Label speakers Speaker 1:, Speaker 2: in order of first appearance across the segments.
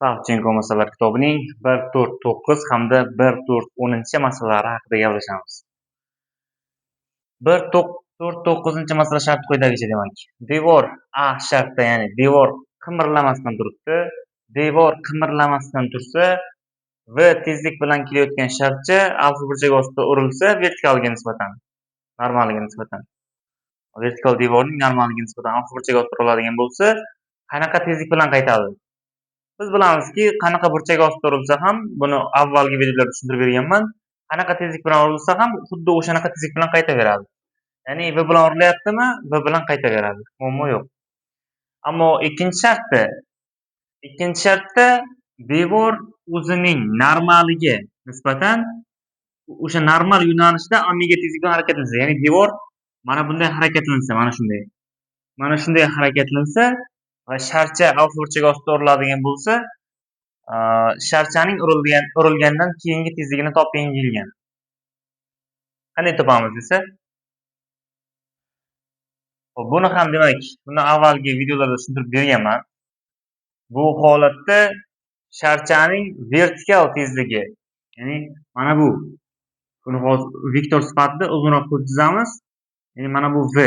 Speaker 1: Savchenko masalalar kitobining 1.4.9 hamda 1.4.10 masalalari haqida gaplashamiz. 1.4.9 masala sharti quyidagicha demak. Devor A shartda, ya'ni devor qimirlamasdan turibdi. Devor qimirlamasdan tursa V tezlik bilan kelayotgan shartcha alfa burchagi ostida urilsa vertikalga nisbatan, normaliga nisbatan. Vertikal devorning normaliga nisbatan alfa burchagi ostida uriladigan bo'lsa, qanaqa tezlik bilan qaytadi? Biz bilamizki, qanaqa burchak ostida urilsa ham, buni avvalgi videolarda tushuntirib berganman. Qanaqa tezlik bilan urilsa ham xuddi o'shanaqa tezlik bilan qaytaveradi. Ya'ni V bilan urilyaptimi, V bilan qaytaveradi. Muammo yo'q. Ammo ikkinchi shartda devor o'zining normaliga nisbatan o'sha normal yo'nalishda omega tezlik bilan harakatlansa, ya'ni devor mana bunday harakatlansa, mana shunday harakatlansa va sharcha alfa burchagi ostida uriladigan bo'lsa, sharchaning urilgandan keyingi tezligini toping deyilgan. Qanday topamiz desa? Xo'p, buni ham demak, buni avvalgi videolarda tushuntirib berganman. Bu holatda sharchaning vertikal tezligi, ya'ni mana bu, buni hozir vektor sifatida uzunroq qilib chizamiz. Ya'ni mana bu V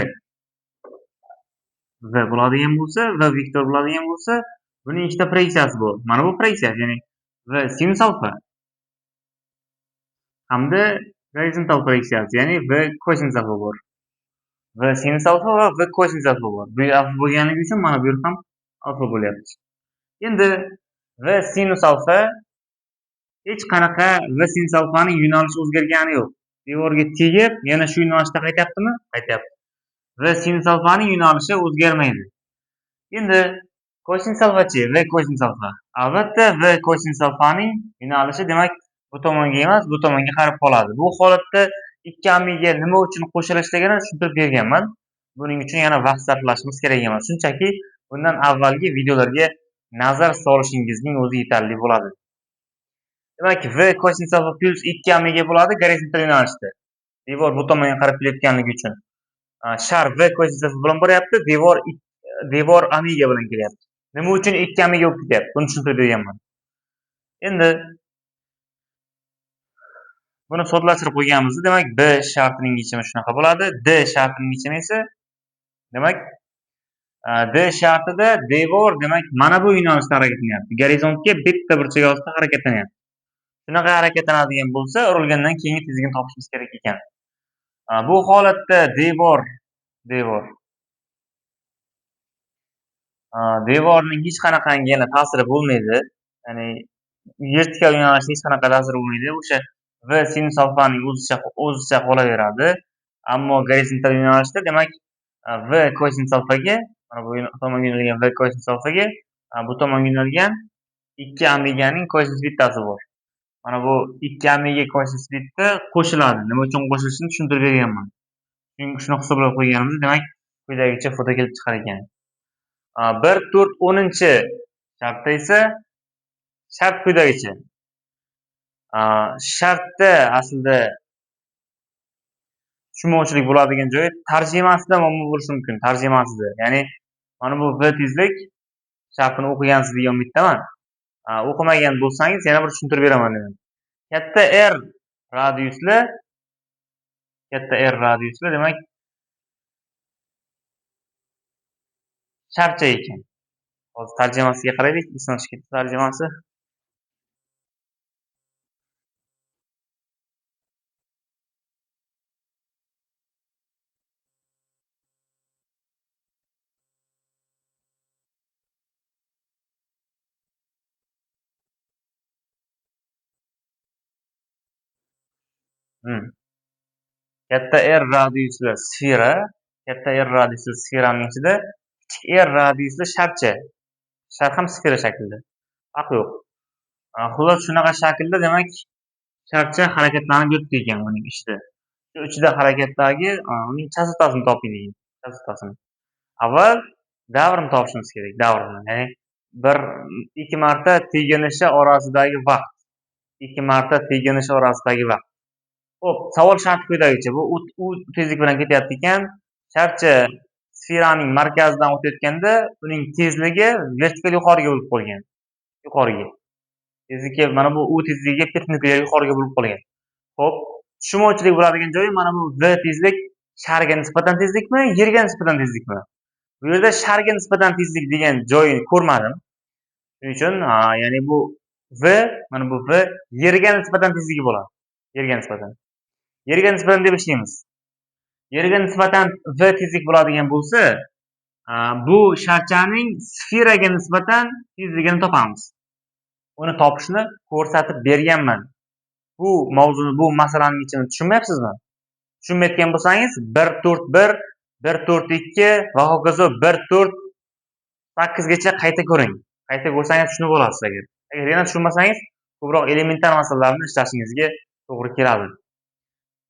Speaker 1: bo'ladigan bo'lsa, V vektor bo'ladigan bo'lsa, buning ikkita proyeksiyasi bor. Mana bu proyeksiya, ya'ni V sinus alfa hamda gorizontal proyeksiyasi, ya'ni V kosinus alfa bor. V sinus alfa va V kosinus alfa bor. Bu alfa bo'lganligi uchun mana bu yer ham alfa bo'lyapti. Endi V sinus alfa hech qanaqa V sinus alfaning yo'nalishi o'zgargani yo'q. Devorga tegib, yana shu yo'nalishda qaytyaptimi? Qaytyapti. V sinus alfaning yo'nalishi o'zgarmaydi. Endi kosinus alfachi, V kosinus alfa. Albatta V kosinus alfaning yo'nalishi demak bu tomonga emas, bu tomonga qarab qoladi. Bu holatda ikki omega nima uchun qo'shilishligini tushuntirib berganman. Buning uchun yana vaqt sarflashimiz kerak emas. Shunchaki bundan avvalgi videolarga nazar solishingizning o'zi yetarli bo'ladi. Demak, V kosinus alfa plus 2 omega bo'ladi gorizontal yo'nalishda. Devor bu tomonga qarab kelayotganligi uchun. Shar V kosinus alfa bilan boryapti, devor omega bilan kelyapti. Nima uchun 2 omega bo'lib ketyapti? Buni tushuntirib berganman. Endi buni soddalashtirib qo'yganimizda, demak, B shartining yechimi shunaqa bo'ladi. D shartining yechimi esa demak, D shartida devor demak mana bu yo'nalishda harakatlanyapti. Gorizontga bitta burchak ostida harakatlanyapti. Shunaqa harakatlanadigan bo'lsa, urilgandan keyingi tezligini topishimiz kerak ekan. Bu holatda devorning hech qanaqangi yana ta'siri bo'lmaydi. Ya'ni vertikal yo'nalishda hech qanaqa ta'siri bo'lmaydi. O'sha V sinus alfaning o'zicha qolaveradi. Ammo gorizontal yo'nalishda demak V kosinus alfaga, mana bu tomonga yo'nalgan V kosinus alfaga, bu tomonga yo'nalgan 2 omeganing kosinus bittasi bor. Mana bu 2 omega kosinus bitta qo'shiladi. Nima uchun qo'shilishini tushuntirib berganman. Shuni hisoblab qo'yganimizda demak quyidagicha foto kelib chiqar ekan. 1.4.10 shartda esa shart quyidagicha. Shartda aslida tushunmovchilik bo'ladigan joyi tarjimasida muammo bo'lishi mumkin. Tarjimasida, ya'ni mana bu V tezlik shartini o'qigansiz degan umiddaman. O'qimagan bo'lsangiz yana bir tushuntirib beraman dedim. Katta R radiusli demak shartcha ekan. Hozir tarjimasiga qaraylik. Esimdan chiqib ketdi tarjimasi. Katta R radiusli sferaning ichida kichik R radiusli shartcha. Shar ham sfera shaklida. Farq yo'q. Xullas shunaqa shaklda demak shartcha harakatlanib yuribdi ekan uning ichida. Shu ichida harakatdagi uning chastotasini toping degan. Chastotasini. Avval davrini topishimiz kerak, davrini. Ya'ni 2 marta teginishi orasidagi vaqt. Xo'p, savol sharti quyidagicha. Bu u tezlik bilan ketyapti ekan. Shartcha sferaning markazidan o'tayotganda uning tezligi vertikal yuqoriga o'tib qolgan. yuqoriga. Tezligi mana bu u tezligiga perpendikulyar yuqoriga bo'lib qolgan. Xo'p, tushunmovchilik bo'ladigan joyi mana bu v tezlik sharga nisbatan tezlikmi, yerga nisbatan tezlikmi? Bu yerda sharga nisbatan tezlik degan joyini ko'rmadim. Shuning uchun, ya'ni bu v, mana bu v yerga nisbatan tezligi bo'ladi. Yerga nisbatan. Yerga nisbatan deb ishlaymiz. Yerga nisbatan v tezlik bo'ladigan bo'lsa, bu sharchaning sferaga nisbatan tezligini topamiz. Uni topishni ko'rsatib berganman. Bu mavzuni, bu masalaning ichini tushunmayapsizmi? Tushunmayotgan bo'lsangiz 141, 142 va hokazo 148 gacha qayta ko'ring. Qayta ko'rsangiz tushunib olasiz agar. Agar yana tushunmasangiz, ko'proq elementar masalalarni ishlashingizga to'g'ri keladi.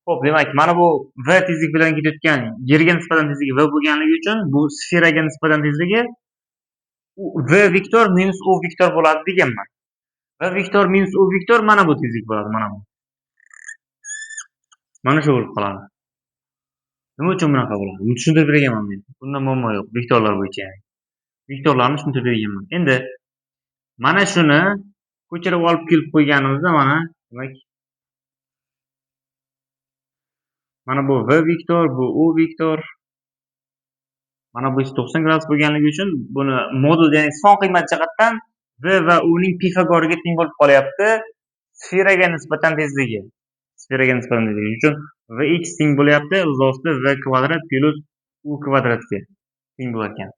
Speaker 1: Xo'p, demak, mana bu v tezlik bilan ketayotgan yerga nisbatan tezligi v bo'lganligi uchun bu sferaga nisbatan tezligi v vektor minus u vektor bo'ladi deganman. V vektor minus u vektor mana bu tezlik bo'ladi, mana bu. Mana shu bo'lib qoladi. Nima uchun bunaqa bo'ladi? Buni tushuntirib berganman men. Bunda muammo yo'q, vektorlar bo'yicha. Vektorlarni tushuntirib berganman. Endi mana shuni ko'chirib olib kelib qo'yganimizda mana, demak, mana bu v vektor, bu u vektor. Mana bu 90 gradus bo'lganligi uchun buni modul, ya'ni son qiymat jihatdan v va u ning Pifagoriga teng bo'lib qolyapti. Sferaga nisbatan tezligi. Sferaga nisbatan tezligi uchun vx teng bo'lyapti o'z ostida v kvadrat plus u kvadratga teng bo'lar ekan.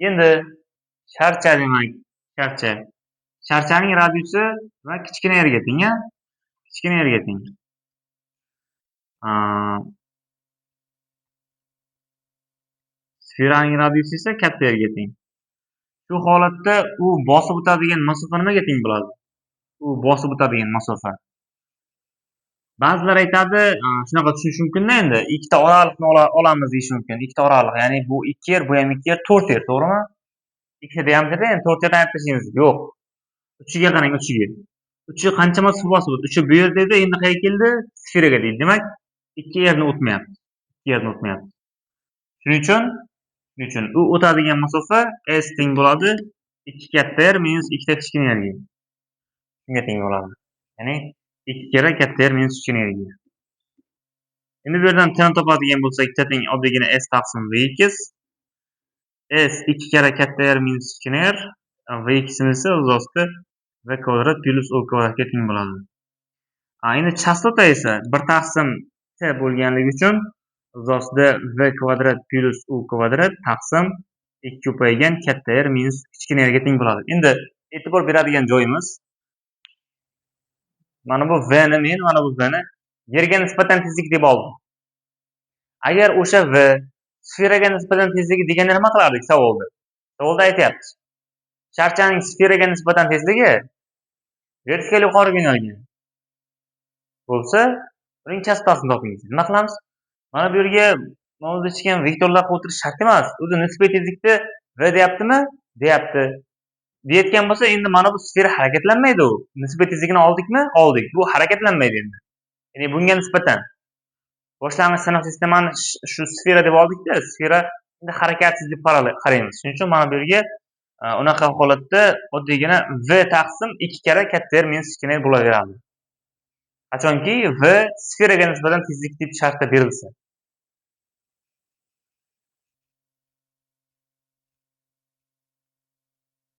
Speaker 1: Endi sharcha, demak, sharchaning radiusi va kichkina yerga teng, kichkina yerga teng. Sferaning radiusi esa katta yerga teng. Shu holatda u bosib o'tadigan masofa nimaga teng bo'ladi? U bosib o'tadigan masofa. Ba'zilar aytadi, shunaqa tushunish mumkin-da endi. Ikkita oraliqni olamiz deyish mumkin. Ikkita oraliq, ya'ni bu 2 yer, bu ham 2 yer, 4 yer, to'g'rimi? Ikkita diametrda endi 4 yerdan aytib tashlaymiz. Yo'q. 3ga qarang, 3ga. 3 qancha masofa bosib o'tdi? 3 bu yerda edi, endi qayerga keldi? Sferaga deydi. Demak, 2 yerni o'tmayapti. 2 yerni o'tmayapti. Shuning uchun u o'tadigan masofa s teng bo'ladi 2 katta yer minus 2 ta kichkina yerga. Shunga teng bo'ladi. Ya'ni 2 kira katta yer minus kichkina yerga. Endi bu yerdan t ni topadigan bo'lsak, t teng oddiygina s taqsim vx. S 2 kira katta yer minus kichkina yer. Vx esa o'z ostida v kvadrat plus u kvadratga teng bo'ladi. Endi chastota esa 1 taqsim t bo'lganligi uchun o'z ostida v kvadrat plus u kvadrat taqsim 2 ko'paygan katta yer minus kichkina yerga teng bo'ladi. Endi e'tibor beradigan joyimiz mana bu v ni men mana bu v ni yerga nisbatan tezlik deb oldim. Agar o'sha v sferaga nisbatan tezligi deganda nima qilardik savolda? Savolda aytayapti. Sharchaning sferaga nisbatan tezligi vertikal yuqoriga yo'nalgan bo'lsa, uning chastotasini topingiz. Nima qilamiz? Mana bu yerga mavzu chiqqan vektorlar qo'ytirish shart emas. O'zi nisbiy tezlikda v deyaptimi? Deyapti. Deyotgan bo'lsa, endi mana bu sfera harakatlanmaydi u. Nisbiy tezligini oldikmi? Oldik. Bu harakatlanmaydi endi. Ya'ni bunga nisbatan boshlang'ich sinov sistemani shu sfera deb oldik-da, sfera endi harakatsiz deb qaraymiz. Shuning uchun mana bu yerga unaqa holatda oddiygina v taqsim 2 kira katta yer minus kichkina yer bo'laveradi. Qachonki v sferaga nisbatan tezlik deb shartda berilsa.